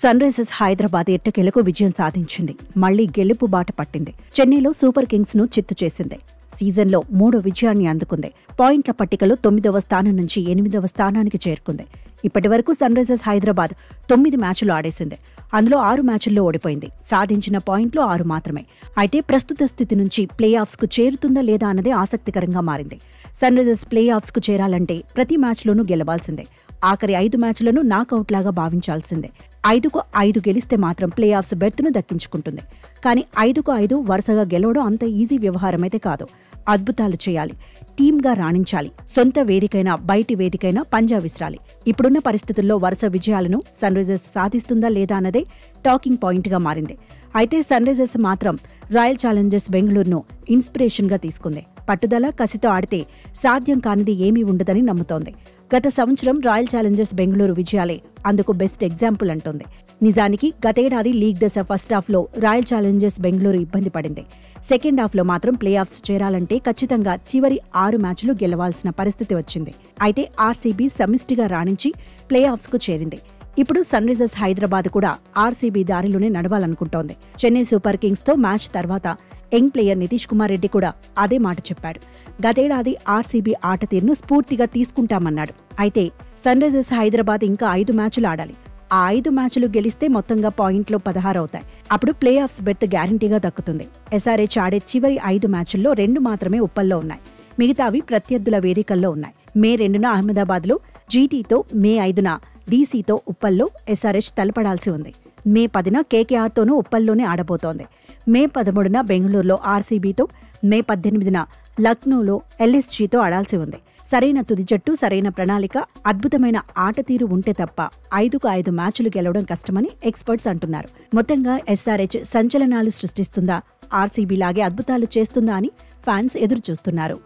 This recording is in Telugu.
సన్ రైజర్స్ హైదరాబాద్ ఎట్టకేలకు విజయం సాధించింది. మళ్లీ గెలుపు బాట పట్టింది. చెన్నైలో సూపర్ కింగ్స్ ను చిత్తు చేసింది. సీజన్లో 3వ విజయాన్ని అందుకుంది. పాయింట్ల పట్టికలో 9వ స్థానం నుంచి 8వ స్థానానికి చేరుకుంది. ఇప్పటి వరకు సన్ రైజర్స్ హైదరాబాద్ 9 మ్యాచ్లు ఆడేసింది. అందులో 6 మ్యాచ్ల్లో ఓడిపోయింది. సాధించిన పాయింట్లు 6 మాత్రమే. అయితే ప్రస్తుత స్థితి నుంచి ప్లే ఆఫ్స్ కు చేరుతుందా లేదా అన్నదే ఆసక్తికరంగా మారింది. సన్ రైజర్స్ ప్లే ఆఫ్స్ కు చేరాలంటే ప్రతి మ్యాచ్లోనూ గెలవాల్సిందే. ఆఖరి 5 మ్యాచ్లను నాకౌట్ లాగా భావించాల్సిందే. 5కు 5 గెలిస్తే మాత్రం ప్లే ఆఫ్స్ బెర్త్ను దక్కించుకుంటుంది. కానీ 5కు 5 వరుసగా గెలవడం అంత ఈజీ వ్యవహారమైతే కాదు. అద్భుతాలు చేయాలి, టీమ్గా రాణించాలి, సొంత వేదికైనా బయటి వేదికైనా పంజా విసరాలి. ఇప్పుడున్న పరిస్థితుల్లో వరుస విజయాలను సన్ రైజర్స్ సాధిస్తుందా లేదా అన్నదే టాకింగ్ పాయింట్గా మారింది. అయితే సన్ రైజర్స్ మాత్రం రాయల్ ఛాలెంజర్స్ బెంగళూరును ఇన్స్పిరేషన్గా తీసుకుంది. పట్టుదల, కసితో ఆడితే సాధ్యం కానిది ఏమీ ఉండదని నమ్ముతోంది. గత సంవత్సరం రాయల్ ఛాలెంజర్స్ బెంగళూరు విజయాలే అందుకు బెస్ట్ ఎగ్జాంపుల్ అంటోంది. నిజానికి గతేడాది లీగ్ దశ ఫస్ట్ హాఫ్లో రాయల్ ఛాలెంజర్స్ బెంగళూరు ఇబ్బంది పడింది. సెకండ్ హాఫ్లో మాత్రం ప్లే ఆఫ్స్ చేరాలంటే ఖచ్చితంగా చివరి 6 మ్యాచ్లు గెలవాల్సిన పరిస్థితి వచ్చింది. అయితే ఆర్సీబీ సమిష్టిగా రాణించి ప్లే ఆఫ్స్కు చేరింది. ఇప్పుడు సన్ రైజర్స్ హైదరాబాద్ కూడా ఆర్సీబీ దారిలోనే నడవాలనుకుంటోంది. చెన్నై సూపర్ కింగ్స్తో మ్యాచ్ తర్వాత యంగ్ ప్లేయర్ నితీష్ కుమార్ రెడ్డి కూడా అదే మాట చెప్పాడు. గతేడాది ఆర్సీబీ ఆట తీరును స్ఫూర్తిగా తీసుకుంటామన్నాడు. అయితే సన్ రైజర్స్ హైదరాబాద్ ఇంకా 5 మ్యాచ్లు ఆడాలి. ఆ 5 మ్యాచ్లు గెలిస్తే మొత్తంగా పాయింట్లు 16 అవుతాయి. అప్పుడు ప్లే ఆఫ్స్ బెర్త్ గ్యారంటీగా దక్కుతుంది. ఎస్ఆర్హెచ్ ఆడే చివరి 5 మ్యాచ్ల్లో 2 మాత్రమే ఉప్పల్లో ఉన్నాయి. మిగతావి ప్రత్యర్థుల వేదికల్లో ఉన్నాయి. మే 2న అహ్మదాబాద్లో జీటీతో, మే 5న డీసీతో ఉప్పల్లో ఎస్ఆర్హెచ్ తలపడాల్సి ఉంది. మే 10న కేకేఆర్తోనూ ఉప్పల్లోనే ఆడబోతోంది. మే 13న బెంగళూరులో ఆర్సీబీతో, మే 18న లక్నోలో ఎల్ఎస్జీతో ఆడాల్సి ఉంది. సరైన తుది జట్టు, సరైన ప్రణాళిక, అద్భుతమైన ఆట తీరు ఉంటే తప్ప 5కు 5 మ్యాచ్లు గెలవడం కష్టమని ఎక్స్పర్ట్స్ అంటున్నారు. మొత్తంగా ఎస్ఆర్హెచ్ సంచలనాలు సృష్టిస్తుందా, ఆర్సీబీ లాగే అద్భుతాలు చేస్తుందా అని ఫ్యాన్స్ ఎదురు చూస్తున్నారు.